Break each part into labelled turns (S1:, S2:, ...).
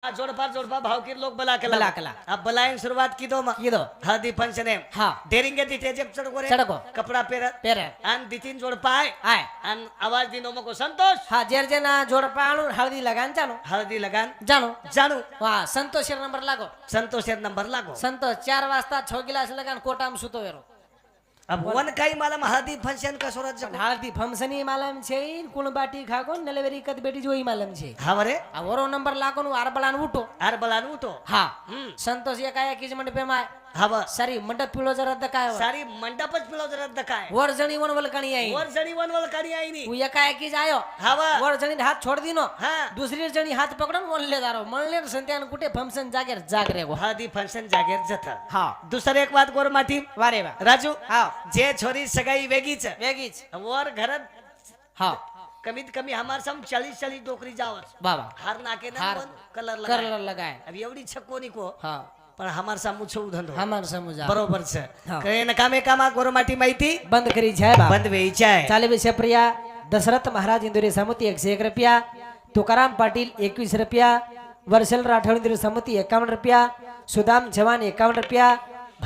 S1: जोडपा भाव की लोक बला
S2: बला
S1: केला अब बलायन सुरुवात की दो हळदी फंक्शन है
S2: हा
S1: डेरिंगे तिथे जब चढको रे
S2: चढको.
S1: कपडा पेर आणि दितीन जोडपा आहे
S2: आय
S1: आणि आवाज दिनो मको संतोष
S2: हा जेरजेना जोडपाळू हळदी लगान जानो
S1: हळदी लगान
S2: जानो
S1: जाणू
S2: वा संतोष नंबर लागो
S1: संतोष नंबर लागो
S2: संतोष 4 वाजता 6 गिलास लगान कोटाम सुतो वेरो
S1: अब वन काही मला हळदी फंक्शन का सोरत
S2: हळदी फमसनी मालम छे कुणबाटी खाको नलेवेरी कद बेटी जोई मालम छे
S1: हा बरे
S2: आ वरो नंबर लागो आरबलान उठो
S1: आर बलान उठो
S2: हा संतोष एका एकीच मंडपे माय
S1: हवा
S2: सारी मंडप पिळो जरा दकाय
S1: सारी मंडपच पिलो रद्द काय
S2: वर जणी वन वलकणी आई
S1: वर जणी वनवल करी आई नी
S2: तू एका एकीच आयो
S1: हवा
S2: वर जणी हात छोड दिनो
S1: हा
S2: दुसरी जणी हात पकडून म्हणले दारो म्हणले संत्यान कुठे फंक्शन जागेर जाग रे गो
S1: हळदी फंक्शन जागेर जथ
S2: हा
S1: दुसरं एक बात गोर माठी
S2: वारे वा
S1: राजू
S2: हा
S1: जे छोरी सगाई वेगीच
S2: वेगीच
S1: वर घरात
S2: हा
S1: कमीत कमी हमार सम 40 डोकरी जावस
S2: बाबा
S1: हार नाके ना
S2: हार.
S1: कलर
S2: कर लगाय
S1: अब एवढी छकोनी को
S2: हा
S1: पण हमार सामू छौ धंधो
S2: हमार समजा
S1: बरोबर છે
S2: હા.
S1: કઈ નકામે કામા ગોરમાટી માહિતી
S2: बंद करी जाय बा
S1: બંધ વેઈ જાય
S2: चाले विषय प्रिया दशरथ महाराज इंदुरी समिती 101 रुपया तुकाराम पाटील 21 रुपया वर्षल राठोड इंदुरी समिती 51 रुपया सुदाम जवान 51 रुपया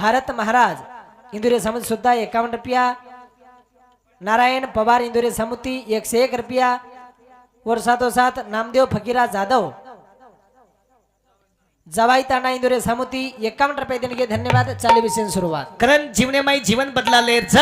S2: भारत महाराज इंदुरी समिती सुद्धा 51 रुपया नारायण पवार इंदुरी समिती 101 रुपया वर्षातोसात नामदेव फकीरा जाधव जवाई ताना इंदुरी समिती 51 रुपये देने के धन्यवाद चाले विषय सुरुवात
S1: कारण जीवने माई जीवन बदलालेर छ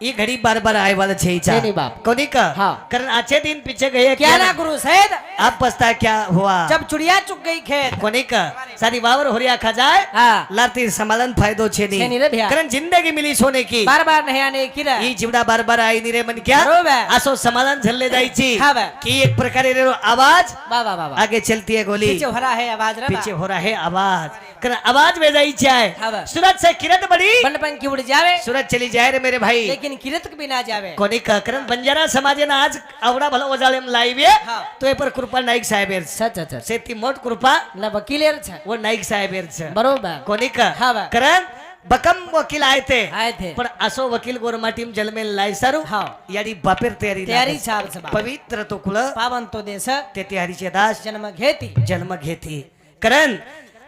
S1: ई घड़ी बार बार आए वाला छै चा
S2: नहीं बाप।
S1: कोनी का
S2: हाँ।
S1: कारण अच्छे दिन पीछे गए
S2: क्या ना गुरु सैद
S1: आप पछता क्या हुआ
S2: जब चुड़िया चुग गई खेत
S1: कोनी का सारी वावर होरिया खा जाए
S2: हाँ
S1: लाती समालन फायदो छे
S2: छे नी
S1: नी
S2: रे भैया।
S1: कारण जिंदगी मिली सोने की
S2: बार बार नहीं आने की रे
S1: ई जीवडा बार बार आई नी रे मन क्या
S2: बरोबर.
S1: असो समालन झल्ले जायची
S2: हाँ बा.
S1: की एक प्रकारे रे आवाज
S2: बाबा बाबा
S1: आगे चलती है गोली
S2: पीछे हो रहा है आवाज रे
S1: पीछे हो रहा है आवाज कारण आवाज में जायची
S2: हाँ
S1: आहे
S2: बा.
S1: सूरत से किरत बड़ी
S2: बनपन की उड़ जावे
S1: सूरत चली जाए रे मेरे भाई
S2: लेकिन किरत भी ना जावे
S1: कोणी कारण बंजारा समाजेनं आज आवडा भला ओजाळेम लाईव्य
S2: हा.
S1: तो ए पर कृपा नाईक साहेबेर
S2: सच सच
S1: सेती मोठ कृपा
S2: ना वकीलेर छ
S1: वो नाईक साहेबेर
S2: बरोबर
S1: कोणी का
S2: हा बा.
S1: कारण बकम वकील आहे ते
S2: आए थे
S1: पण असो वकील गोरमा टीम जलमेल लाई सारू
S2: हा.
S1: याडी बापेर तयारी
S2: तयारी
S1: लागस.
S2: छाप छ
S1: पवित्र तो कुल
S2: पावन तो देश
S1: ते हरीचे दास
S2: जन्म घेती
S1: जन्म घेती कारण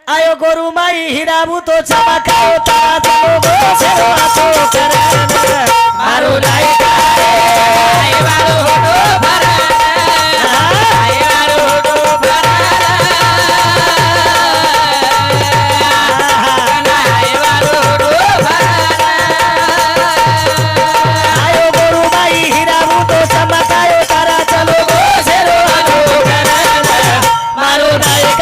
S1: आयो गोरु माई हिराबू तो चमकाओ तारा जमो गो सेवा तो करन मारो लायक आय वालो होडो भरण आय वालो होडो भरण आय वालो होडो भरण आयो गोरु माई हिराबू तो चमकाओ तारा चलो गो सेवा तो करन मारो लायक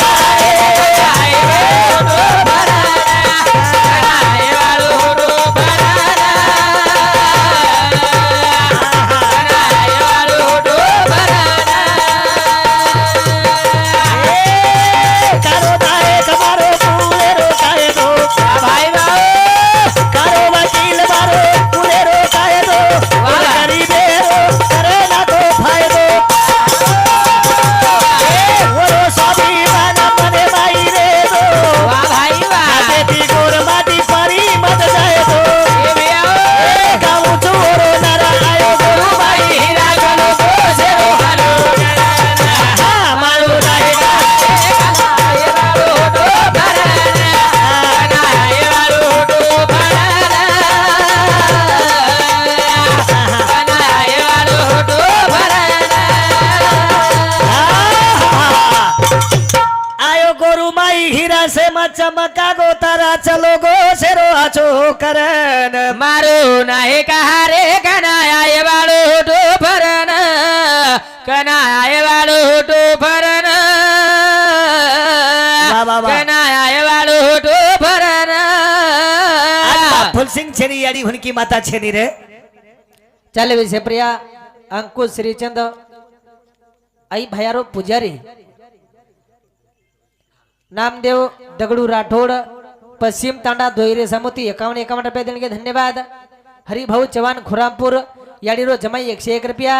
S1: चमका गो तारा चलो गो सेरो आचो करन
S2: मारो नाही कहा रे कनाय वाळो तो भरण कनाय वाळो तो भरण
S1: वाह, वाह, वाह.
S2: कनाय वाळो तो भरण
S1: फुलसिंग छेनी याडी हुनकी माता छेनी रे
S2: चले विषय प्रिया अंकुश श्रीचंद आई भयारो पुजारी नामदेव दगड़ू राठौड़ पश्चिम तांडा धोईरे समिति 51 रुपये देने के धन्यवाद हरिभाऊ चव्हाण खुरामपुर याडीरो जमाई 101 रुपया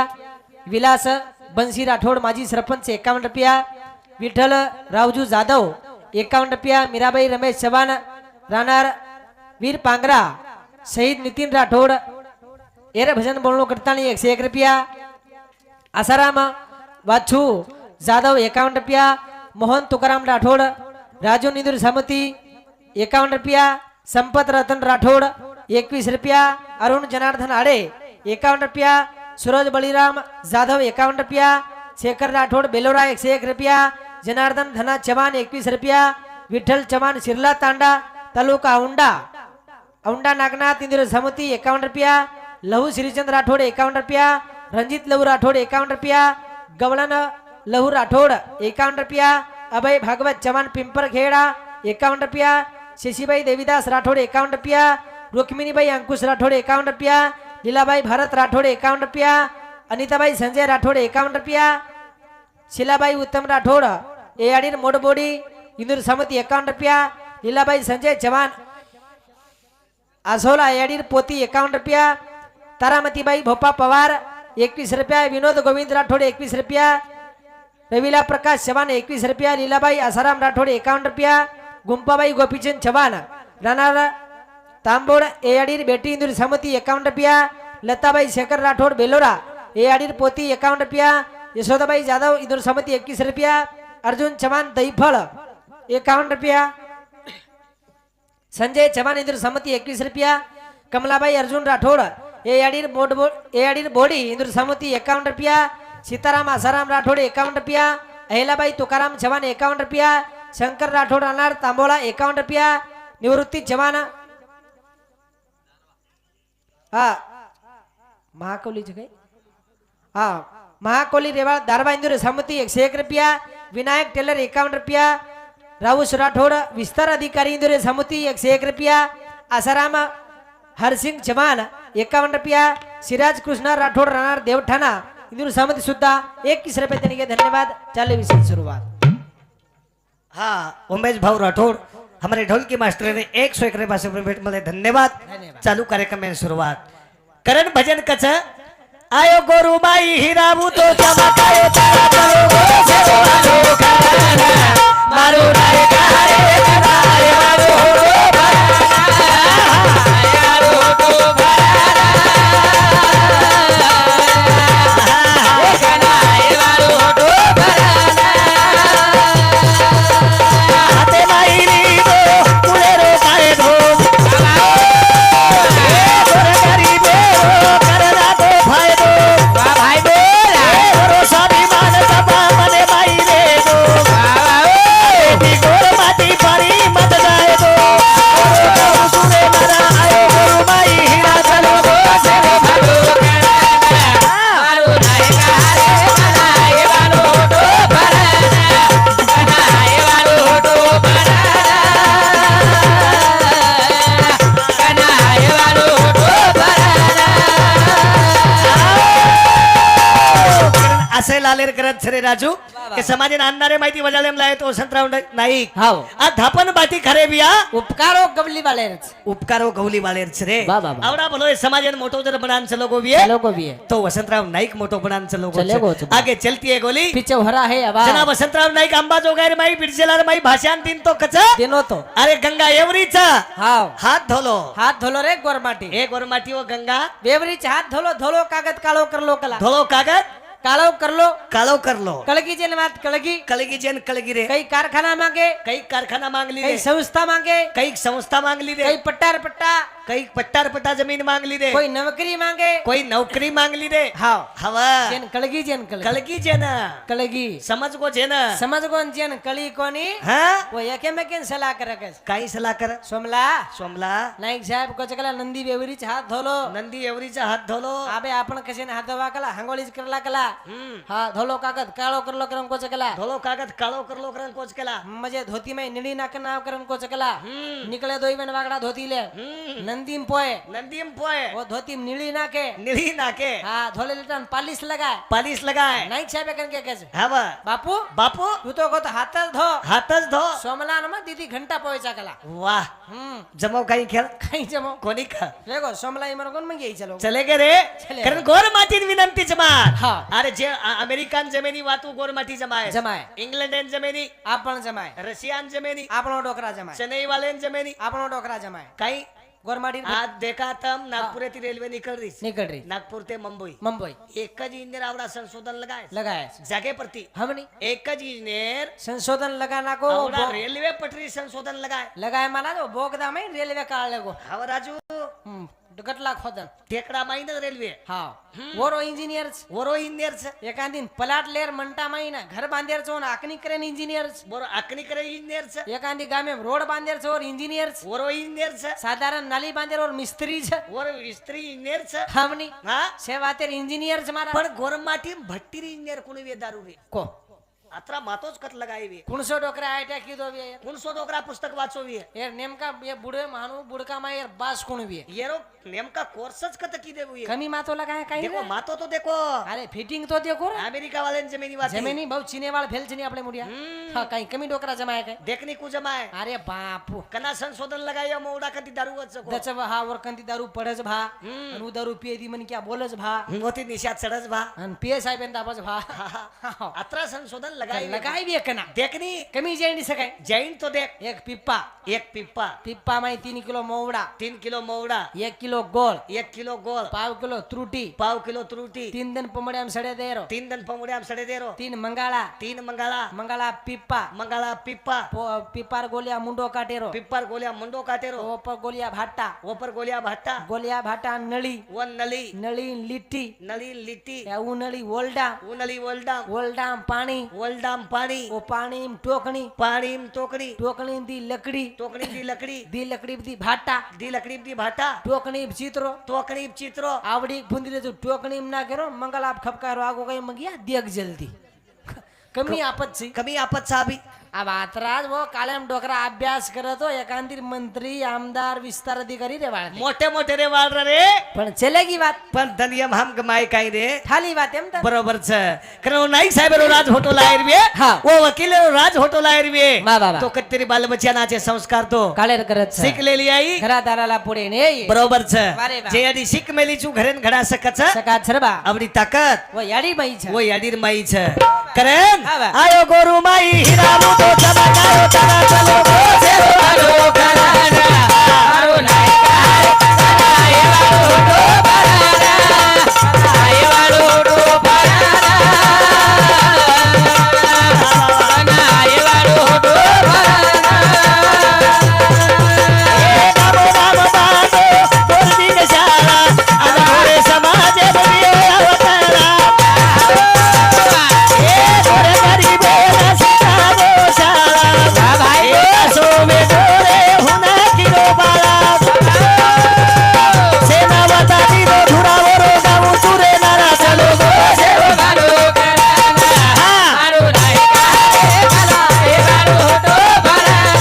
S2: विलास बंसी राठौड़ माजी सरपंच 51 रुपया विठल रावजू जाधव 51 रुपया मीराबाई रमेश चव्हाण राहणार वीर पांगरा शहीद नितीन राठौड़ एर भजन बोलनो करतानी 101 रुपया आसाराम वाछू जाधव 51 रुपया मोहन तुकाराम राठोड राजू निंदूर समती 51 रुपया संपत रतन राठोड 21 रुपया अरुण जनार्दन आडे 51 रुपया सूरज बळीराम जाधव 51 रुपया शेखर राठोड बेलोरा 101 रुपया जनार्दन धना चव्हाण 21 रुपया विठ्ठल चव्हाण शिरला तांडा तालुका औंढा नागनाथ इंदिरा समती 51 रुपया लहू श्रीचंद राठोड 51 रुपया रंजित लहू राठोड 51 रुपया गवळन लहू राठोड 51 रुपया अभय भागवत चव्हाण पिंपरखेडा 51 रुपया शशीबाई देवीदास राठोड 51 रुपया रुक्मिणीबाई अंकुश राठोड 51 रुपया लीलाबाई भारत राठोड 51 रुपया अनिताबाई संजय राठोड 51 रुपया शिलाबाई उत्तम राठोड एआडीर मोडबोडी इंदूर समती 51 रुपया लीलाबाई संजय चव्हाण आसोला एआडीर पोती 51 रुपया तारामतीबाई भोपा पवार 21 रुपया विनोद गोविंद राठोड 21 रुपया रविला प्रकाश चव्हाण 21 रुपया लीलाबाई आसाराम राठोड 51 रुपया गुंपाबाई गोपीचंद चव्हाण राणार तांबोड एआडीर बेटी इंदूर समती 51 रुपया लताबाई शेखर राठोड बेलोरा एआडीर पोती 51 रुपया यशोदाबाई जाधव इंदूर समती 21 रुपया अर्जुन चव्हाण दैफळ 51 रुपया संजय चव्हाण इंदूर समती 21 रुपया कमलाबाई अर्जुन राठोड एआडीर बोडी इंदूर समती 51 रुपया सीताराम आसाराम राठोड 51 रुपया अहिलाबाई तुकाराम चव्हाण 51 रुपया शंकर राठोड राहणार तांबोळा 51 रुपया निवृत्ती चव्हाण हा महाकौलीचे काय हा महाकौली रेवाळ दारबा इंदूर समती 101 रुपया विनायक टेलर 51 रुपया राहुल राठोड विस्तार अधिकारी इंदूर समती 101 रुपया आसाराम हरसिंग चव्हाण 51 रुपया सिराज कृष्णा राठोड राहणार देवठाणा इंदूर समती सुद्धा 21 रुपये देणगे धन्यवाद चाले विषय सुरुवात
S1: हाँ उमेश भाऊ राठौड़ हमारे ढोल की मास्टर ने 101 रुपये पास भेट मध्ये धन्यवाद चालू कार्यक्रम में शुरुआत करण भजन कच आयो गोरुबाई हिराबू तो चमकायो तारा चलो गो सेवालो करण मारो राय कारे राय मारो होडो लालेर करत छरे राजू के समाज आणणारे माहिती वजालेम लाय तो वसंतराव नाईक
S2: हाव
S1: आ धापन बाती खरे बिया
S2: उपकारो गवली वालेरच
S1: उपकारो गवली वालेर छरे
S2: बा बा बा.
S1: आवडा बोलो समाजन मोटो जर बनान चलो गोविये
S2: लोगो भी है
S1: तो वसंतराव नाईक मोटो बनान चलो
S2: चलेगो, चलेगो.
S1: आगे चलती है गोली
S2: पीछे हरा है आवाज
S1: जना वसंतराव नाईक अंबा जोगायर माई बिरजेलार माई भाषान दिन तो कच
S2: दिनो तो
S1: अरे गंगा एवरीचा
S2: हाव
S1: हात धोलो
S2: हाथ धोलो रे गोरमाटी
S1: एक और माटी वो गंगा
S2: बेवरीच हाथ धोलो धोलो कागद काळो करलो कला
S1: धोलो कागद
S2: काळो करलो
S1: कालो कर लो
S2: कळगी जेन मात कळगी
S1: कलगी जन कलगी रे
S2: कई कारखाना मांगे
S1: कई कारखाना मांगली
S2: कई
S1: रे
S2: संस्था मांगे
S1: कई संस्था मांगली रे
S2: कई पट्टार पट्टा
S1: कई पट्टार पट्टा जमीन मांगली रे
S2: कोई नौकरी मांगे
S1: कोई नौकरी मांगली रे
S2: हाव
S1: हवा
S2: जेन कळगी जेन कळगी
S1: कलगी जन
S2: कळगी
S1: समझ को जन
S2: समझ कोण जेन कळी कोणी
S1: हाँ
S2: वो एके मेकेन सलाह करकस
S1: काही सलाह कर
S2: सोमला
S1: सोमला
S2: नाईक साहेब को चकला नंदी बेवरीच हाथ धोलो
S1: नंदी एवरीचा हात धोलो
S2: आबे आपण कशेने हात धोवा कला हांगोळीच करला कला हा धोलो कागद काळो करलो करम को चकला
S1: धोलो कागद कालो करलो करन कोच केला
S2: मजे धोती में निडी नाक नाव करम को चकला निकले दोई में वागड़ा धोती ले नंदीम पोए
S1: नंदीम पोए
S2: वो धोती निडी नाके
S1: निळी नाके
S2: हाँ धोले लिटन पालिश लगाए
S1: पालिश लगाए
S2: नाईक साहेब करके कैसे
S1: हवा
S2: बापू
S1: बापू
S2: तू तो को तो हाथच धो
S1: हातच धो
S2: सोमला न दीदी घंटा पोयचा कला
S1: वाह जमाव काही खेळ
S2: काही जमो
S1: कोणी खा
S2: देखो सोमला इमर कोण मग येई चलो
S1: चले गे रे
S2: चले.
S1: कारण गोर मातीत विनंती जमात
S2: हा.
S1: अरे जे अमेरिकन जमिनी वातू गोर माती जमाय
S2: जमाय.
S1: इंग्लंड जमिनी
S2: आपण जमाय
S1: रशियन जमिनी
S2: આપણો ડોકરા જમાય
S1: चेन्नई वाले जमिनी
S2: આપણો ડોકરા જમાય
S1: काही
S2: गोरमाडी
S1: आज देखा तम नागपुर થી રેલવે નીકળ રહી છે
S2: निकल रही
S1: નાગપુર તે મુંબઈ
S2: मुंबई
S1: એક જ ઇન્જિનિયર આવડા સંશોધન લગાય છે.
S2: लगाया
S1: જાગે પરથી
S2: हमने
S1: એક જ ઇન્જિનિયર
S2: संशोधन लगाना को
S1: આવડા રેલવે પટરી સંશોધन लगाय
S2: लगाया माना तो बोगदा में रेलवे काल लगो
S1: હવે રાજુ
S2: गटला खोदन
S1: ટેકડા માં ને રેલવે
S2: हाँ वोरो इंजीनियर
S1: ઓરો ઇન્જિનિયર છે
S2: एकान दिन पलाट लेर मंटा माई ना घर बांधेर छो ना आकनी करेन इंजीनियर
S1: બોરો આકની કરે ઇન્જિનિયર છે
S2: एकान दी गामे रोड बांधेर छो और इंजीनियर
S1: ઓરો ઇન્જિનિયર છે
S2: साधारण नाली बांधेर और मिस्त्री छे
S1: ઓરો સ્ત્રી ઇન્જિનિયર છે
S2: हमनी
S1: હા
S2: सेवातेर इंजीनियर छ मारा
S1: પણ ગોરમાટી ભટ્ટી ઇન્જિનિયર કોની વે દારૂ રે
S2: को
S1: આત્રા માતો જ કત લગાવી
S2: कुणसो डोकरा आयटा कीधो वे
S1: કોણસો ડોકરા પુસ્તક વાંચો વે
S2: यार नेमका ये बुढ़े मानु बुड़का मा यार बास कोण वे
S1: येरो नेमका कोर्स ज कत की देવું
S2: कमी मातो लगाया काई
S1: देखो
S2: रे
S1: मातो तो देखो
S2: अरे फिटिंग तो देखो रे
S1: अमेरिका वाले ने जमीनी बात
S2: जमीनी बहु चीने वाल फेल चनी आपले मुड़िया हां काई कमी डोकरा जमाया के
S1: देखनी कु जमाए
S2: अरे बापू
S1: कना संशोधन लगायो मोड़ा कती दारू वच सको
S2: दचव हा वर कंती दारू पडज भा अनु दारू पिए दी मन क्या बोलज भा
S1: मोती निशात चढज भा
S2: अन पिए साहेब एन दाबज भा
S1: अत्रा संशोधन लगाई
S2: लगाई भी कना
S1: देखनी
S2: कमी जाई नहीं सके
S1: जैन तो देख
S2: एक पिप्पा
S1: एक पिप्पा
S2: पिप्पा में 3 किलो मोवड़ा
S1: 3 किलो मौड़ा
S2: 1 किलो गोल
S1: 1 किलो गोल
S2: पाव किलो त्रुटी
S1: पाव किलो त्रुटी
S2: 3 दिन पमड़े में सड़े देरो
S1: 3 दन पमड़ियाम सड़े देरो
S2: 3 मंगाला
S1: 3 मंगाला
S2: मंगाला पिप्पा
S1: मंगाला पिप्पा
S2: पिपार गोलिया मुंडो काटेरो
S1: पिप्पर गोलिया मुंडो काटेरो
S2: ऊपर गोलिया भाटा
S1: ऊपर गोलिया भाटा
S2: गोलिया भाटा नली
S1: वन नली
S2: नली लिट्टी
S1: नली लिट्टी
S2: या ऊ नली वोल्डा
S1: उनली वोल्डाम
S2: वोल्डाम पानी
S1: वोल्डाम पानी
S2: ओ पानी में टोकनी
S1: पानी में टोकड़ी
S2: टोकनी दी लकड़ी
S1: टोकड़ी दी लकड़ी
S2: दी लकड़ी दी भाटा
S1: दी लकड़ी दी भाटा
S2: टोकनी में चित्रो
S1: टोकड़ी में चित्रो
S2: आवड़ी फुंदी दे टोकनी में ना करो मंगल आप खपकारो आगो कहीं मंगिया देख जल्दी कमी आपत छी
S1: कमी आपत साबी
S2: अब आतराज वो कालेम डोकरा अभ्यास करतो एकांतिर मंत्री आमदार विस्तार अधिकारी रे वाळ
S1: मोठे मोठे रे वाळ रे
S2: पण चलेगी बात
S1: पण धनियम हम गमाय काय रे
S2: थाली बात एम तर
S1: बरोबर छ कारण नाईक साहेब रो राज होटो लायर वे
S2: हा.
S1: वो वकील रो राज होटो लायर वे
S2: वा वा वा.
S1: तो कत्तरी बाल बच्चानाचे संस्कार तो
S2: काळेर करत छ.
S1: शिक लेली आई
S2: घरादाराला पुढे ने
S1: बरोबर छ
S2: वारे वा.
S1: जे आधी शिक मेली चू घरेन घडा सकच
S2: सका छरबा
S1: आवडी ताकद
S2: वो याडी बाई छ
S1: वो यादीर माई छ करेन
S2: हा वा.
S1: आयो गोरु माई हिराबू तो चमकायो तारा चलो गो से वालो कराना मारो नायका सनाए वालो डो बराना सनाए वालो डो बराना सनाए वालो डो बराना ए नामो नाम बानो बोलती न शाला अनोरे समाज बनियो अवतारा ए थोड़े गरीबो ना सिखावो शाला भाई सो में डोरे हुना किरो बाला सेना बताती दो धुरावो रो गाऊ चुरे नारा चलो गो से वालो कराना मारो नायका रे भला ए वालो डो बराना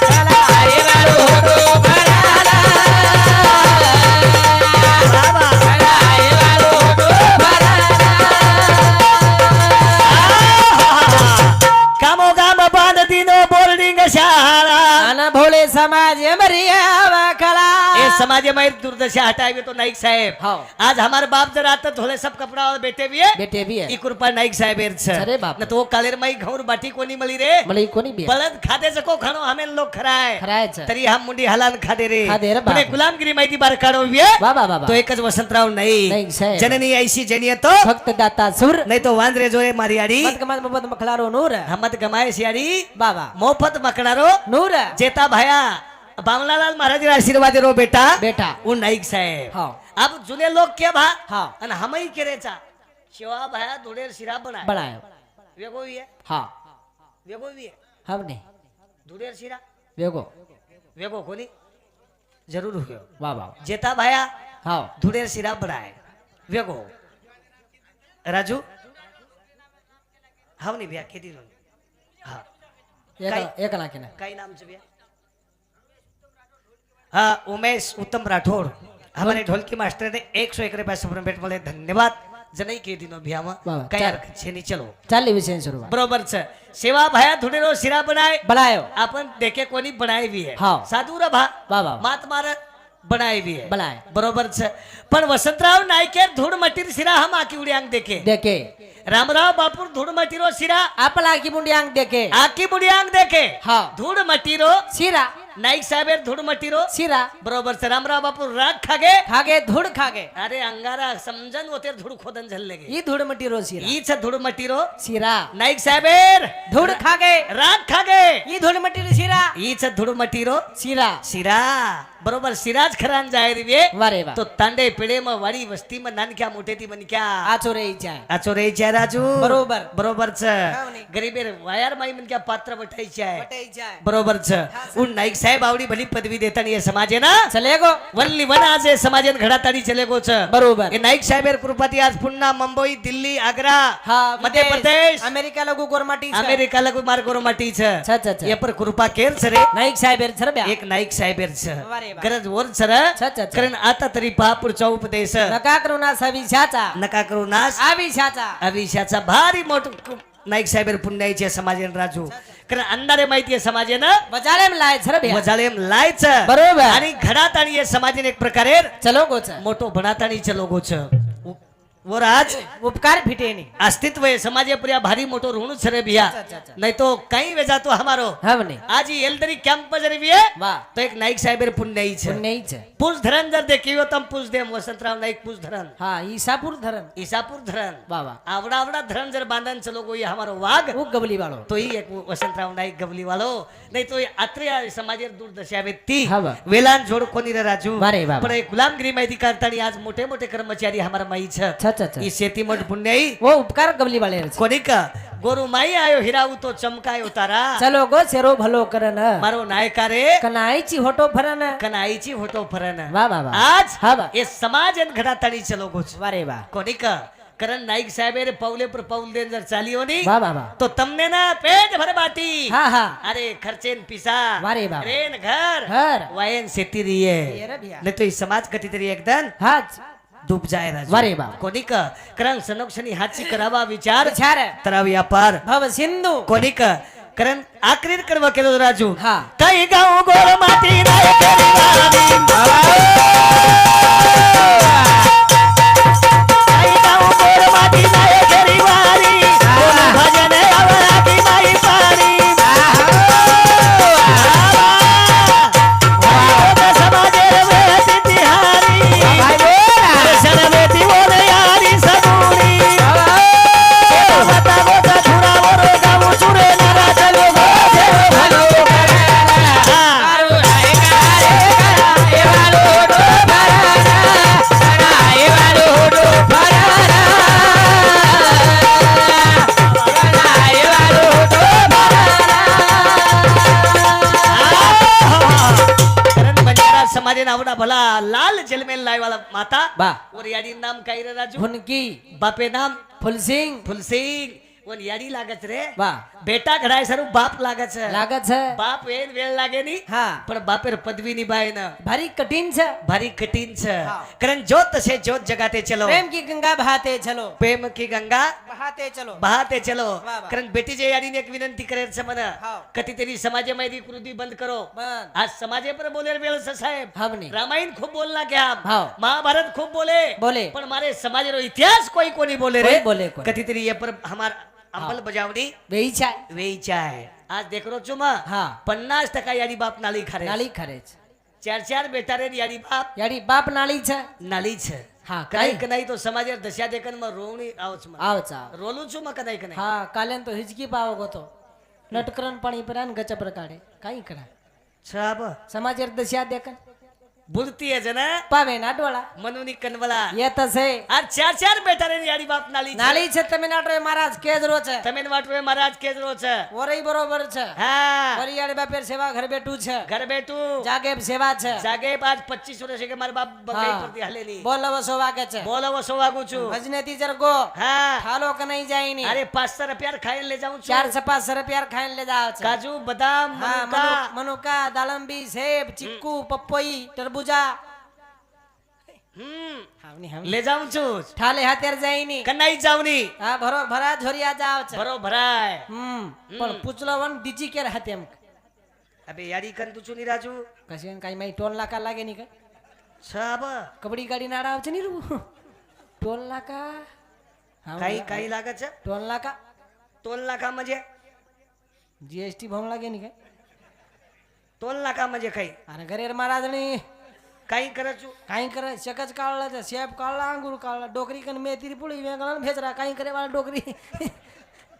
S1: भला ए वालो डो बराना बाबा भला ए वालो डो बराना कामो गाम बांधती नो बोर्डिंग शाळा
S2: अन भोळे समाज मरिया वखला
S1: ये समाज में दुर्दशा हटाएंगे तो नाइक साहेब
S2: हाँ.
S1: आज हमारे बाप जरा तो धोले सब कपड़ा और बेटे भी है
S2: बेटे भी है
S1: ई कृपा नाइक साहेब एर छ
S2: अरे बाप.
S1: न तो कालेर माई घौर बाटी कोनी मली रे
S2: मलई कोणी बी
S1: बळद खाते सको खानो हमें लोग खराय
S2: खरायच
S1: तरी हम मुंडी हलान खादे रे
S2: खादे रे बाप.
S1: पुणे गुलामगिरी माहिती बार काढो बी आहे.
S2: वा वा वा वा.
S1: तो एकच वसंतराव नाही
S2: नाईक साहेब.
S1: जननी ऐशी जनिय तो
S2: फक्त दाता सुर
S1: नहीं तो वांद्रे जोरे मारी आडी
S2: मत गमत मत मखलारो नूर
S1: हमत गमाए सियाडी
S2: बाबा
S1: मोफत मकणारो
S2: नूर
S1: जेता भाया बामलालाल महाराज आशीर्वाद रो बेटा
S2: बेटा
S1: वो नाईक साहेब
S2: हाँ.
S1: अब जुने लोग के भा
S2: हाँ.
S1: आणि हमही केरेचा शिवा भाया धुडेर शिरा बनाय
S2: बनायो
S1: वेगो भी है
S2: हाँ
S1: वेगो भी है
S2: हमने
S1: धुडेर शिरा
S2: वेगो
S1: वेगो कोणी जरूर हुयो
S2: वा वा
S1: जेता भाया
S2: हाँ
S1: धुडेर शिरा बनाय वेगो राजू हावनी भैया केदी नो हाँ
S2: एक लाखीना
S1: काय नाम छे भैया हाँ उमेश उत्तम राठौड़ हमारे ढोलकी मास्टर ने 101 रुपया सफर भेट मळे धन्यवाद जनई के दिनो भैयामा
S2: वाह,
S1: काय
S2: चाल.
S1: हरकत छे नी चलो
S2: चालली विषय सुरुवात
S1: बरोबर छ सेवा भाया धुडेरो शिरा बनाय
S2: बनायो
S1: आपण देखे कोणी बनाय भी है
S2: हाँ.
S1: साधू रा भा
S2: वा वा
S1: मात मार बनाय भी है
S2: बनाय.
S1: बरोबर छ पण वसंतराव नायकेर धूड मटीर शिरा हम आकी उड्यांग देखे
S2: देखे
S1: रामराव बापूर धूड मटीरो शिरा
S2: आपला की मुंडी अंग देखे
S1: आकी बुड्यांग देखे
S2: हाँ
S1: धूड मटीरो
S2: शिरा
S1: नाईक साहेब धूड मटीरो
S2: शिरा
S1: बरोबर सर रामराव बापू राग खागे
S2: खागे धूड खागे
S1: अरे अंगारा समजन होते धूड खोदन झल्ले गे
S2: ई धूड मटी रो शिरा
S1: ईच धूड मटीरो
S2: शिरा
S1: नाईक साहेब
S2: धूड खागे
S1: राग खागे
S2: ई धूड मटी रो शिरा
S1: ईच धूड मटीरो
S2: शिरा
S1: शिरा बरोबर सिराज खरान जाहीर वे
S2: वारे वा
S1: तो तांडे पिढे म वाडी वस्ती म नानक्या मोठेती मनक्या
S2: आचो रे इच्छा
S1: आचो रे इच्छा राजू
S2: बरोबर.
S1: बरोबर छ
S2: नाही.
S1: गरीबेर वायर माई मनक्या पात्र बटायची आहे
S2: बटे इच्छा
S1: बरोबर छ उन नाईक साहेब आवडी भली पदवी देतानी हे समाजे ना
S2: चले गो
S1: वल्ली वन आज हे समाजेन घडाताडी चले गो छ
S2: बरोबर
S1: हे नाईक साहेबेर कृपाती आज पुन्हा मुंबई दिल्ली आग्रा
S2: हा
S1: मध्य प्रदेश
S2: अमेरिका लगू गोरमाटी
S1: अमेरिका लगू मार्गोरो माटी छ
S2: छ छ
S1: ये पर कृपा केर छ रे
S2: नाईक साहेब छरब्या
S1: एक नाईक साहेबेर छ
S2: वारे वा.
S1: गरज वर छ रे
S2: छ, छ, छ.
S1: कारण आता तरी महापुरचा उपदेश
S2: नका करू ना सविशाचा
S1: नका करू नाश
S2: आविशाचा
S1: अविशाचा भारी मोठ नाईक साहेब पुण्याचे समाजेन राजू कारण अंधारे माहिती आहे समाजेनं
S2: बजाले लाय छरब्या
S1: मजाळेम लायचं
S2: बरोबर.
S1: आणि घडात आणि हे समाजेन एक प्रकारे
S2: चलो गोच
S1: मोठो बनात आणि चलोगोच वर आज
S2: उपकार फिटेनी
S1: अस्तित्व है समाजे प्रिया भारी मोटो ऋण छरे बिया नहीं तो कहीं वे जातो हमारो
S2: हमने
S1: आज ही एलदरी कैंप जरी भी है
S2: वाह
S1: तो एक नाईक साहेब पुण्याई छ
S2: नहीं छ
S1: पुष धरण जर देखियो तम push them Vasantrao Naik push धरण
S2: हा ईसापुर धरण
S1: ईसापुर धरण
S2: बाबा
S1: आवडा आवडा धरण जर बांधन चलो गो ये हमारो वाघ
S2: वो गबली वालो
S1: तो ही एक वसंतराव नाईक गवली वालो नहीं तो ये आत्रे समाजेर दुर्दशा व्यक्ती
S2: हा बा.
S1: वेलान जोड कोणी रे राजू
S2: वारे बाबा.
S1: पण एक गुलामगिरी माहिती करतानी आज मोठे मोठे कर्मचारी हमारा माई छ
S2: छ छ छ
S1: ई शेती मठ पुण्याई
S2: वो उपकार गबली वाले रे.
S1: कोणी का गोरु माई आयो हिराऊ तो चमकायो तारा
S2: चलो गो सेरो भलो करन
S1: मारो नायका रे
S2: कनाईची होटो फरन
S1: कनाईची होतो फरन
S2: वा वा वा
S1: आज
S2: हा बा.
S1: ये समाजन घडातानी चलो गोच
S2: वारे वा
S1: कोणी का करण नाईक साहेब रे पावले पर पाऊल देन जर चाली होनी
S2: वा वा वा
S1: तो तमने ना पेट भर बाटी
S2: हा हा
S1: अरे खर्चेन पिसा
S2: वारे बाबा.
S1: रेन घर
S2: हर
S1: वायन शेती रिये
S2: ये रे भिया.
S1: नहीं तो ये समाज कधी तरी एकदम
S2: हाच
S1: डूब जाए राजू
S2: वारे बाबा.
S1: कोणी का करण सनोक्षणी हातची करावा विचार
S2: विचार
S1: तरा व्यापार
S2: भव सिंधू
S1: कोणी का करण आखरीत करवा केलो राजू
S2: हा
S1: काही गाव गोर माती नाही करी वारी. काही गाव गोर माती नाही करी वारी. कोण भजन आवळा की नाही पारी. समाजेर वेती तिहारी. दर्शन वेती ओर यारी सबुरी. होता होता धुरावर गाव चुरे नरा चलो गो देव भलो करा. करण बंजारा समाजे आवडा भला लाल जलमेल लाय वाला माता
S2: बा
S1: और याडी नाम काय रे राजू
S2: हुनकी
S1: बापे नाम
S2: फुलसिंग
S1: फुलसिंग वन याडी लागत रे
S2: बा
S1: बेटा घडाय सर बाप लागत છે
S2: लागत છે
S1: બાપ વેન વેળ લાગે ની
S2: હા
S1: પણ બાપેર પદવી નિભાય ન
S2: भारी कठिन છે
S1: ભારી કઠિન છે
S2: હા.
S1: કરણ જોત છે જોત જગાતે ચલો
S2: प्रेम की गंगा बहाते चलो
S1: પ્રેમ की गंगा
S2: बहाते चलो
S1: बहाते चलो
S2: वा, वा.
S1: कारण बेटी जे याडीने एक विनंती करे છે મને
S2: हाव.
S1: कधी तरी समाजामध्ये कृती बंद करो
S2: बंद
S1: आज समाजे पर बोले वेळ છે साहेब
S2: हमने
S1: रामायण खूप बोलला क्या
S2: हाव.
S1: महाभारत खूप बोले
S2: बोले
S1: पण मारे समाजेरो इतिहास कोई कोनी बोले रे
S2: कोई बोले कोई.
S1: कधी तरी ये पर हमार अंमल बजावणी
S2: वेईचा
S1: वेईचा आहे आज देख रो चुमा
S2: हा
S1: 50% याडी बाप नाली खारे
S2: नाली खरेच
S1: चार चार बेटा रे याडी बाप
S2: याडी बाप नाली છે
S1: नाली છે
S2: હા
S1: काही
S2: काय
S1: नाही तो समाज दशा देखन मग रोवणी आवच मग
S2: આવचा
S1: रोलू છું मग कदाई कनाई
S2: હા કાલેન તો હિજકી પાવો ગોતો નટકરણ પાણી પરાન ગચપર કાઢે કાઈ કરા
S1: छाब
S2: સમાજેર દશા દેકન
S1: बोलती है जना
S2: પાવે નાડવાળા
S1: मनुनी कनवला
S2: ये તો છે
S1: आज चार चार बेटा रे याडी बाप नाली છે.
S2: નાલી છે તમે નાટો મહારાજ કેજરો છે
S1: તમે વાટવે મહારાજ કેજરો છે
S2: ઓરઈ બરોબર છે
S1: હા
S2: વરિયાળ બાપેર સેવા ઘર બેઠું છે
S1: घर बेटू
S2: જાગે સેવા છે
S1: जागे आज 25 વર્ષ કે મારા બાપ બગાઈ પરથી હાલેલી
S2: બોલવો સો વાગે છે
S1: બોલો વસો વાગુ છું
S2: ભજનેતી જરગો
S1: હા
S2: થાલો કે નહીં જાય ની
S1: અરે 500 રૂપિયા ખાઈ લે જાઉં છું
S2: 400 રૂપિયા ખાઈને લે જાવ છે
S1: કાજુ બદામ
S2: હા
S1: મનુકા
S2: મનુકા દાલંબી સેબ ચીકુ પપોઈ ટરબૂજા હાવની હાવની
S1: ले जाऊं છું
S2: ઠાલે હાત્યાર જાય ની
S1: કનાઈ જાવની
S2: હા ભરો ભરા ઝોરિયા જાવ છે
S1: ભરો ભરાય
S2: પણ પૂછલો વન દીજી કેર હાતે એમ
S1: અબે યારી કન તું છું ની રાજુ
S2: કશે કાઈ માઈ ટોલ લાકા લાગે ની કઈ
S1: છાબ
S2: કબડ્ડી ગાડી નાડા આવશે ની રૂ ટોલ લાકા
S1: કાઈ કાઈ લાગે છે
S2: ટોલ લાકા
S1: તોલ નાખા મજે
S2: જીએસટી ભમ લાગે ની કઈ
S1: तोल नाका म्हणजे काही
S2: अरे गरेर महाराजनी
S1: काही करचू
S2: काही करे शकच काढला शेप काढला अंगूर काढला डोकरी कन मेथी पुळी वेगळा भेजरा काही करे वाला डोकरी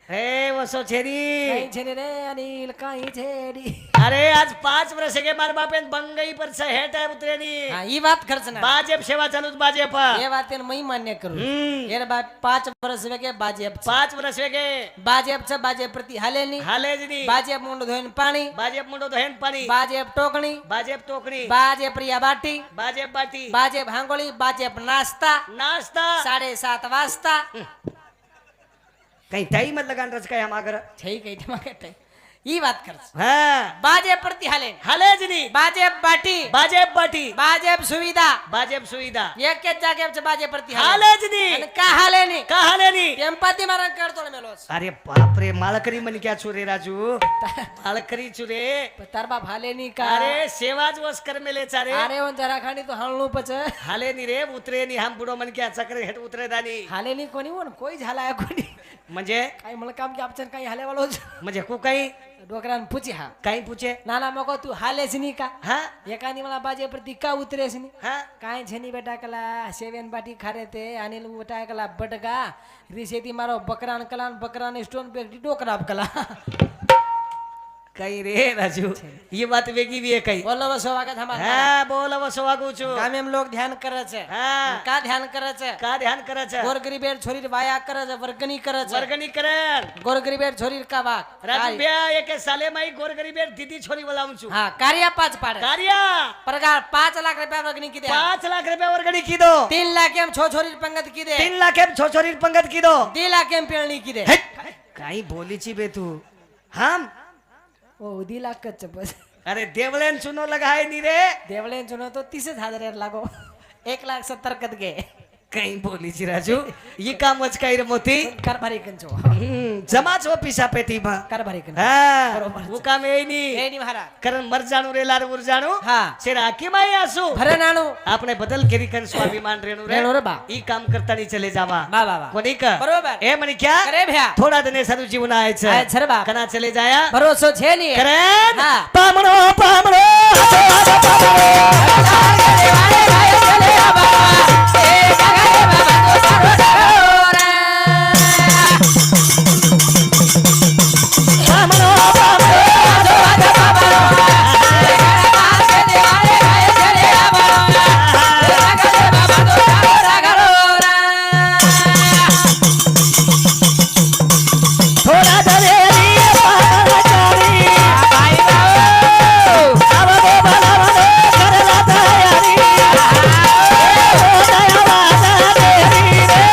S1: हे वसो छेरी
S2: काही छेने रे अनिल काही छेडी
S1: अरे आज 5 वर्ष के मार बापेन बंगई पर से हेट है उतरेनी
S2: हाँ ये बात खर्च ना
S1: बाजेब सेवा चालू बाजेब
S2: ये बात मैं मान्य करूँ
S1: हम्म
S2: ये बात 5 वर्ष वेगे बाजेब
S1: 5 वर्ष वेगे
S2: बाजेब से बाजेब प्रति हाले नहीं
S1: हाले जनी
S2: बाजेब मुंड धोइन पाणी
S1: बाजेब मुंडो दहेन पाणी
S2: बाजेब टोकणी
S1: बाजेब टोकरी
S2: बाजेब प्रिया बाटी
S1: बाजेब बाटी
S2: बाजेब हांगोळी बाजेब नाश्ता
S1: नाश्ता
S2: 7:30 वाजता
S1: काही टाइम मत लगान रच काय हम आगर
S2: ठीक है तुम कहते ये बात कर
S1: हां
S2: बाजेब प्रति हाले
S1: हाले जनी
S2: बाजेब बाटी
S1: बाजेब बाटी
S2: बाजेब सुविधा
S1: बाजेब सुविधा
S2: एक के जागे बाजेब प्रति
S1: हाले जनी
S2: आणि का हाले नहीं
S1: का हाले नी
S2: एम्पॅथी मारण करतो ना मेलोस
S1: अरे बाप रे मालकरी मन क्या चुरे राजू मालकरी चुरे
S2: तार बाप हाले नहीं का
S1: अरे सेवाज वस कर मेले चारे
S2: अरे वन जरा खाणी तो हालणू पच
S1: हाले नी रे उतरे नी हम बुडो मन क्या चक्र हेट उतरे दानी
S2: हाले नहीं कोणी वन कोई झाला आहे कोणी
S1: म्हणजे
S2: काय मला काम की आपचन काही हाले वालो
S1: म्हणजे को काही
S2: डोकरान पूछी हा
S1: काही पूछे
S2: नाना मको तू हालेस नहीं का
S1: हा
S2: एकानी मला बाजे प्रति का उतरेस नहीं
S1: हा
S2: काय छेनी बेटा कला सेवन बाटी खारे ते अनिल बेटा कला बटगा रिसेती मारो बकरान कलान बकरान स्टोन बेगडी डोकराब कला
S1: काही रे राजू ये बात वेगळी भी है काही
S2: बोलो बस स्वागत हमारा
S1: हा बोल व सोवागू छु
S2: काम हम लोग ध्यान करच
S1: हा
S2: का ध्यान करच
S1: का ध्यान करायचं
S2: गोरगरीबेर छोरी वाया करच वर्गणी करच
S1: वर्गणी करल
S2: गोरगरीबेर छोरी का वाक
S1: राजू भैया एक साले माई गोरगरीबे दीदी छोरी बोलावून छु
S2: हाँ कार्य 5 पाड़
S1: कार्या
S2: प्रकार 5 लाख रुपया वर्गणी की दे
S1: 5 लाख रुपया वर्गणी की दो
S2: 3 लाख हम छोरी पंगत की दे
S1: 3 लाख एम छोरी पंगत की दो
S2: 2 लाख हम पेळणी की दे
S1: काही बोलीची बे तू हम
S2: ओ 2 लाख कच्च बस
S1: अरे देवलेन सुनो लगा है नी रे
S2: देवळे चुनो तो 30,000 लागो 1,70,000 कद गे
S1: काही बोलीची राजू ये कामच काही रे मोती
S2: कारभारी कंचो
S1: जमाच व पिसा पेटी बा
S2: कारभारी कंचो
S1: हा वो काम येई नी
S2: ए नी महाराज
S1: कारण मर जाणू रे लार उर जाणू
S2: हा
S1: शेरा की माई आसू
S2: भरण आणू
S1: આપણે બદલ કેરી કન સ્વાભિમાન
S2: રેણુ રે બા
S1: ઈ કામ કરતા ની ચલે જાવા
S2: બા બા બા
S1: કોની ક
S2: બરોબર
S1: એ મની क्या
S2: કરે ભ્યા
S1: થોડા દને સારું જીવન આય છે
S2: આય છે રે બા
S1: કના ચલે જાયા
S2: ભરોસો છે ની
S1: કરેન
S2: હા
S1: પામણો પામણો થોડા દરેલી પામણચારી ભાઈ બાઓ આવો બનાવનો કરલા તૈયારી દયાવાદા દેરી રે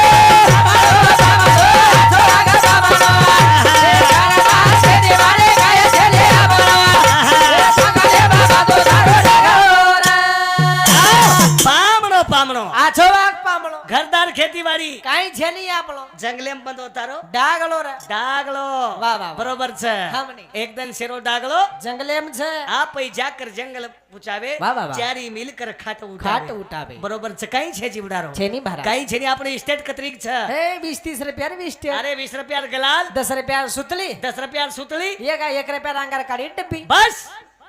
S1: પામણો પામણો
S2: આછો વાગ પામળો
S1: ઘરદાર ખેતીવાડી
S2: કાઈ છે ની આપણો
S1: જંગલેમ બંધો તારો
S2: ડાગલો રે
S1: ડાગલો
S2: વાહ, વાહ.
S1: બરોબર છે
S2: હા, મની.
S1: એકદમ શેરો ડાગલો
S2: જંગલેમ છે
S1: આ પૈ જાકર જંગલ પૂછાવે
S2: વાહ, વાહ, વાહ.
S1: ચારી મિલકર ખાટ
S2: ખાટ
S1: ઉઠાવે
S2: ઉઠાવે
S1: બરોબર છે કઈ છે જીવડારો
S2: છે ની ભારા
S1: કઈ છે ની આપણે સ્ટેટ કતરીક છે
S2: હે 20-30 રૂપિયા ને 20
S1: અરે 20 રૂપિયા ગલાલ
S2: 10 રૂપિયા સુતલી
S1: 10 રૂપિયા સુતળી
S2: એક 1 રૂપિયા રાંગાર કાઢી ડબ્બી
S1: બસ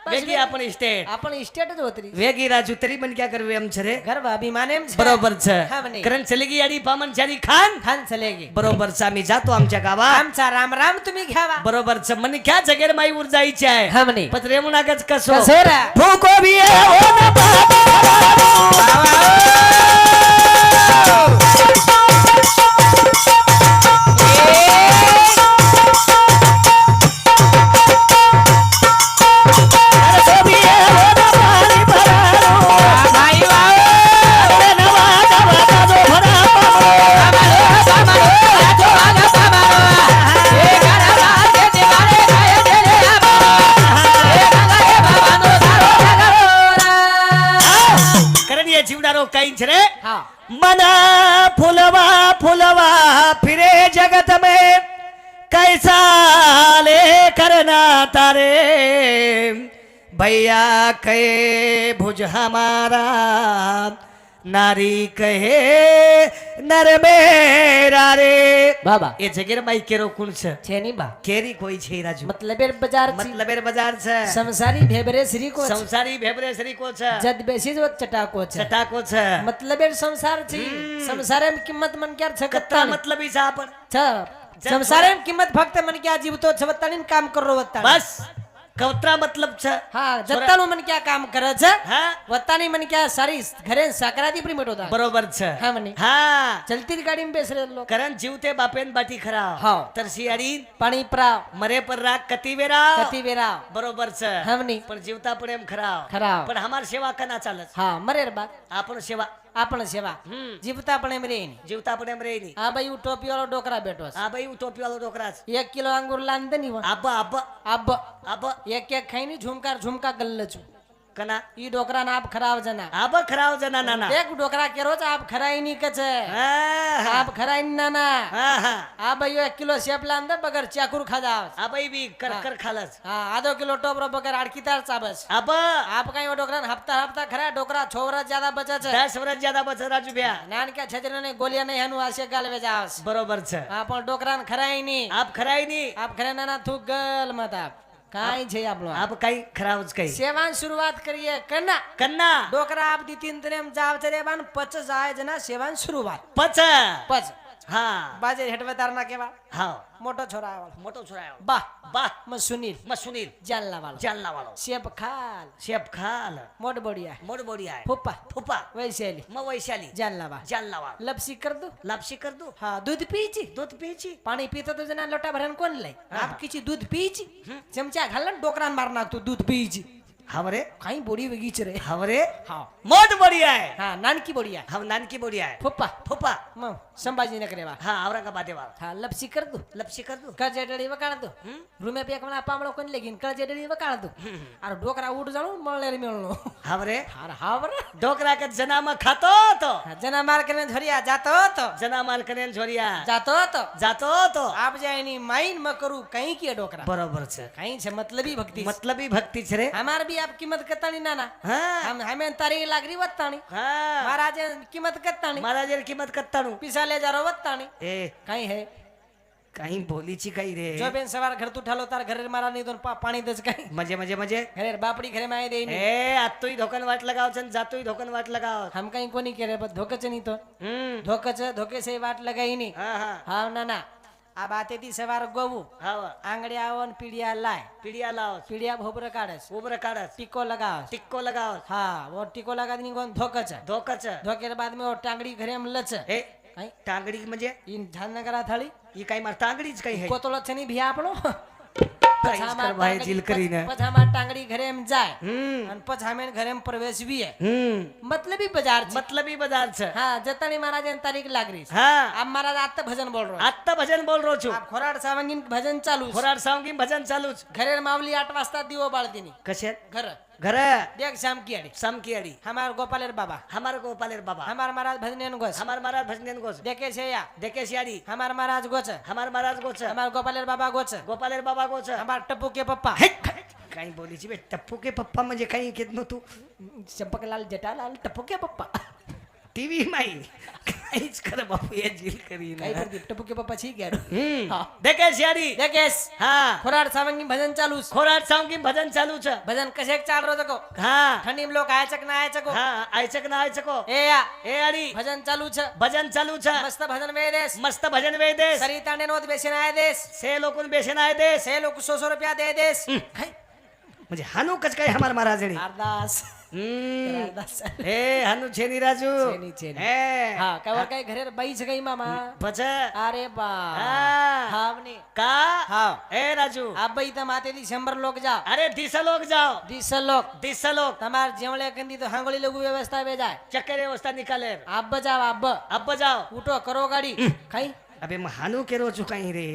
S2: બસ
S1: વેગી
S2: વેગી.
S1: આપણી સ્ટેટ
S2: આપણી સ્ટેટ જ હોતરી
S1: વેગી રાજુ તરી બન ક્યાં કરવે એમ છે રે
S2: ગરબા અભિમાન એમ છે
S1: બરોબર છે
S2: હા, મની.
S1: કરણ ચલી ગઈ આડી પામન ચારી ખાન
S2: खान चलेगी
S1: बरोबर છે आम्ही जातो आमच्या गावात
S2: आमचा राम राम तुम्ही घ्यावा
S1: बरोबर છે મને क्या जगेर माई उर जायची आहे
S2: हमने
S1: पत्रे मुनागच कसो
S2: कसेरा
S1: फूको भी है ओ न अरे तो भी है ओ न पानी भरारो
S2: भाई
S1: अरे नवा दवा जो भरा करण ये जीवडारो काई छ रे
S2: हाँ
S1: मना फुलवा फुलवा फिरे जगत में कैसा ले करना तारे भैया के भुज हमारा નારી કહે નર મેરા રે
S2: બાબા
S1: એ જગીર બાઈ કેરો કોણ છે
S2: છે ની બા
S1: કેરી કોઈ છે રાજુ
S2: મતલબેર બજાર છે
S1: મતલબ એ બજાર છે
S2: સંસારી ભેબરે શ્રી કો છે.
S1: સંસારી ભેબરે શ્રીકો છે
S2: જદ બેસી જ વત ચટાકો છે
S1: ચટાકો છે
S2: મતલબેર સંસાર છે સંસારે કિંમત મન ક્યાર છે
S1: કત્તા
S2: કત્તા
S1: મતલબી છે આપણ
S2: છે સંસારે કિંમત ફક્ત મન ક્યાં જીવતો છે વત્તાની કામ કરો વત્તાની
S1: બસ કવત્રા મતલબ છે
S2: હા જત્તાનું મન ક્યાં કામ કરે છે
S1: હા
S2: વત્તાની મન ક્યાં સારી ઘરે સાકરાતી પ્રી મેટો તા
S1: બરોબર છે
S2: હા મને
S1: હા
S2: ચલતી ગાડીમાં બેસ રહેલો
S1: કરણ જીવતે બાપેન બાટી ખરા
S2: હા.
S1: તરસિયારી
S2: પાણી પ્રાવ
S1: મરે પર રાગ કતી વેરા
S2: કતી વેરા
S1: બરોબર છે
S2: હમની
S1: પણ જીવતા પણ એમ ખરા
S2: ખરા
S1: પણ અમાર સેવા કના ચાલે છે
S2: હા મરે બા
S1: આપણો સેવા
S2: આપણ સેવા જીવતા પણ એમ રે ની
S1: જીવતા પણ એમ રહી નહીં
S2: આ ભાઈ હું ટોપી વાળો ડોકરા બેઠો છે
S1: આ ભાઈ હું ટોપી વાળો ડોકરા છે
S2: 1 કિલો અંગુર લાન દે ની
S1: આબા આબા
S2: આબ
S1: આબા
S2: એક ખાઈ ની ઝુમકા ગલ્લ છું
S1: કના
S2: ઈ ડોકરા ના આપ ખરાવ જના
S1: આબા ખરાવ જના નાના
S2: એક ડોકરા કેરો છે આપ ખરાઈ ની કે છે
S1: હા હા
S2: આપ ખરાઈ ની નાના
S1: હા હા
S2: આ ભાઈ 1 કિલો શેપ લાન દે બગર ચાકુર ખાધા આવે છે.
S1: આ ભાઈ બી કર કર ખાલસ
S2: હા આધો કિલો ટોપરો બગર આડકી તાર ચાબસ
S1: આબા
S2: આપ કઈ ડોકરા ને હપ્તા ખરા ડોકરા છોવરા જ્યાદા બચે છે
S1: 10 વર્ષ જ્યાદા બચે રાજુ ભ્યા
S2: નાન કે છજરા ને ગોલિયા નહીં હનું આશે ગાલવે જાવ
S1: બરોબર છે
S2: હા પણ ડોકરા ને ખરાઈ ની
S1: આપ ખરાઈ ની
S2: આપ ખરા નાના થૂક ગલ મત આપ કાઈ છે આપણો
S1: આપ કઈ ખરાવ જ કઈ
S2: સેવાન શરૂઆત કરીએ કન્ના
S1: કન્ના
S2: ડોકરા આપ દીતીન તરેમ જાવ ચરે બાન 50 જાય જના સેવાન શરૂઆત
S1: પચ
S2: પચ
S1: હા
S2: બાજે હેઠવેદાર ના કેવા
S1: હા
S2: મોટો છોરા આવો
S1: મોટો છોરાયો
S2: બા
S1: વાહ
S2: મ સુનીલ
S1: મસુનીલ
S2: જાલના વાળો
S1: જાલના વાળો
S2: શેપ ખાલ
S1: શેફ ખાલ
S2: મોટ બડિયા
S1: મોડ બોડિયા
S2: ફૂપા
S1: ફૂપા
S2: વૈશાલી
S1: મ વૈશાલી
S2: જાલના વા
S1: જાલના વાળો
S2: લપસી કર દો
S1: લાપસી કર દો
S2: હા દૂધ પીજી
S1: દૂધ પીચી
S2: પાણી પીતો તો જના લોટા ભરન કોણ લઈ
S1: હા.
S2: આપ કીચી દૂધ પીજી ચમચા ઘાલન ડોકરાન માર નાખતું દૂધ પીજી
S1: હવરે
S2: કાઈ બોડી વગી છે રે
S1: હવરે
S2: હા
S1: મોડ બોડિયા
S2: હા નાનકી બોડિયા
S1: હવ નાનકી બોડિયા
S2: ફૂપા
S1: ફૂપા
S2: મ સંભાજી નગરે વા
S1: હા ઔરંગાબાદે વાળો
S2: હા લપસી કર દો
S1: લપસી કર દો
S2: કજેડડી વકાણ દો રૂમે પેક મને પામળો કોણ લેગીન કજેડડી વકાણ દો આર ડોકરા ઉડ જાણો મળે રે મેળનો
S1: હવરે
S2: હાર હાવર
S1: ઢોકરા કે જનામાં ખાતો તો
S2: જના માર કરીને ધરિયા જાતો તો
S1: જનામાર કરીને છોરિયા
S2: જાતો તો
S1: જાતો તો
S2: આપ જાય એની માઈન મ કરું કઈ કે ડોકરા
S1: બરોબર છે
S2: કઈ છે મતલબી ભક્તિ
S1: મતલબી ભક્તિ છે રે
S2: हमार भी आप कीमत करतानी नाना
S1: હા
S2: हम हमें तारी लागरी वत्तानी
S1: હા
S2: महाराज कीमत करतानी
S1: મારા જે કિંમત કરતાનું
S2: पिसा ले जा रो वत्तानी
S1: એ
S2: कहीं है
S1: કઈ બોલી છી કઈ રે
S2: जो बेन सवार घर तू ठालो तार घरे मारा नहीं तो पानी दस कहीं
S1: મજે મજે મજે
S2: घरे बापड़ी घरे में आए दे नहीं
S1: એ આતોય ધોકન વાટ લગાવ છે ને જાતોય ધોકન વાટ લગાવ
S2: हम कहीं को नहीं कह रहे बस धोखे से नहीं तो धोखे से वाट लगाई नहीं
S1: હા હા
S2: हाँ नाना आ बाते थी सवार गोवू
S1: હા
S2: आंगड़िया आवन पीड़िया लाए
S1: પીડિયા લાવ
S2: पीड़िया भोबर काढ़े
S1: ઉબર કાઢસ
S2: टिको लगाओ
S1: ટિક્કો લગાવ
S2: हाँ वो टिको लगा दी कौन धोखे है
S1: ધોકર છે
S2: धोखे के बाद में वो टांगड़ी घरे में लच
S1: એ
S2: कहीं
S1: ટાંગડી મજે
S2: इन ध्यान न करा थाली
S1: ઈ કઈ માર ટાંગડી જ કઈ હે
S2: કોતળો છે ની ભી આપણો
S1: કઈ જ કરવાય જીલ કરીને
S2: પછામાં ટાંગડી ઘરે એમ જાય
S1: હમ
S2: અને પછામે ઘરે એમ પ્રવેશ બી હે
S1: હમ
S2: મતલબી બજાર છે
S1: મતલબી બજાર છે
S2: હા જતાની મહારાજ ની તારીખ લાગરી છે
S1: હા
S2: આપ મહારાજ આત ભજન બોલ રહો
S1: આત્તા ભજન બોલ રહ્યો છું
S2: આપ ખોરાડ સાવંગીન ભજન ચાલુ છે
S1: ખોરાડ સાવંગી ભજન ચાલુ છે
S2: ઘરે માવલી 8 વાજતા દીવો બાળતી ની
S1: કશે
S2: ઘર
S1: ઘરે
S2: દેખ શામ की अड़ी
S1: સમકીયાડી
S2: हमार गोपालेर बाबा
S1: हमार गोपालेर बाबा
S2: हमार महाराज भजन गोस
S1: हमार महाराज भजनेन गोस
S2: देखे छे या
S1: देखे सियाड़ी
S2: हमार महाराज गोच
S1: हमार महाराज गोच
S2: हमार गोपालेर बाबा गोच
S1: गोपालेर बाबा गोच
S2: हमार टप्पू के पप्पा
S1: काही बोली ची बे टप्पू के पप्पा म्हणजे काही घेत तू
S2: चंपकलाल जेठालाल टप्पू के पप्पा
S1: टीव्ही माई काहीच कर बापू ये जील करी
S2: કઈ કરતી ટપુ કે પપ્પા છી ગયા હા.
S1: देखे सियाड़ी
S2: દેખેસ
S1: हा
S2: ખોરાડ સાવંગી ભજન ચાલુ છે
S1: खोराड सावंगी भजन चालू छ
S2: ભજન કશેક ચાલ રહ્યો તકો
S1: हा
S2: ઠંડીમ લોક આય ચક ના આય ચકો
S1: हा आयचक ना आयचको
S2: એ આ
S1: ए अडी
S2: ભજન ચાલુ છે
S1: भजन चालू छ
S2: મસ્ત ભજન વે દેશ
S1: मस्त भजन वे देस
S2: સરી તાંડે નોત બેસીને આય દેશ
S1: से लोकून बेशन आय देस
S2: સે લોક 100 રૂપિયા દે દેશ
S1: म्हणजे हानू कच काय हमार महाराजणी
S2: અરદાસ અરદાસ
S1: ए हानू छेनी राजू
S2: छेनी, छेनी.
S1: ए
S2: હા કવા કઈ ઘરે બઈ છે ગઈ મામા
S1: भज
S2: અરે બા
S1: હા.
S2: હાવની
S1: का
S2: હા
S1: ए राजू
S2: આ બઈ તમાતે દી 100 લોક જાઓ
S1: अरे दिस लोग जाओ
S2: 20 લોક
S1: दिस लोग
S2: તમાર જેવળે કંદી તો હાંગળી લોગુ વ્યવસ્થા વે જાય
S1: चक्कर व्यवस्था निकाले
S2: આબ જાવ આબ
S1: अब जाओ
S2: ઉઠો કરો ગાડી કઈ
S1: अबे मैं हानू के रो चुकाई रे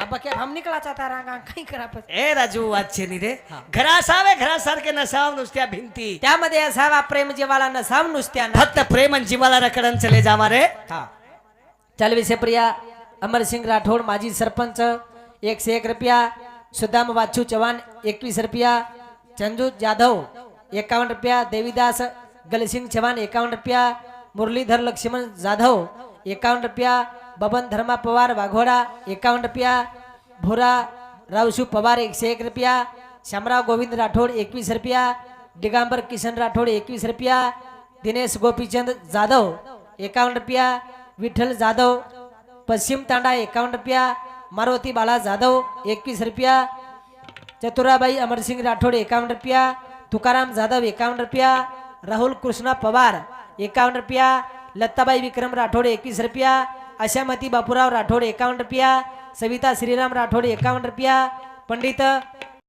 S2: આબ કે हम निकला चाहता रहा कहीं करा पर
S1: ए राजू वात छेनी रे
S2: हा.
S1: घरास आवे घरास सारखे नसाव नुसत्या भिंती
S2: त्यामध्ये असावा प्रेम जीवाला नसाव नुसत्यानं
S1: फक्त प्रेम आणि जीवाला रकडन चले जावा रे
S2: हा चल विषयप्रिया अमरसिंग राठोड माजी सरपंच 101 रुपया सुदाम वाचू चव्हाण 21 रुपया चंदू जाधव 51 रुपया देवीदास गलसिंग चव्हाण 51 रुपया मुरलीधर लक्ष्मण जाधव 51 रुपया, बबन धर्मा पवार वाघोडा 51 रुपया, भोरा रावशू पवार 101 रुपया, शामराव गोविंद राठोड 21 रुपया, दिगंबर किशन राठोड 21 रुपया, दिनेश गोपीचंद जाधव 51 रुपया, विठ्ठल जाधव पश्चिम तांडा 51 रुपया, मारुती बाळा जाधव 21 रुपया, चतुराबाई अमरसिंग राठोड 51 रुपया, तुकाराम जाधव 51 रुपया, राहुल कृष्णा पवार 51 रुपया, लत्ताबाई विक्रम राठोड 21 रुपया, आशामती बापूराव राठोड 51 रुपया, सविता श्रीराम राठोड 51 रुपया, पंडित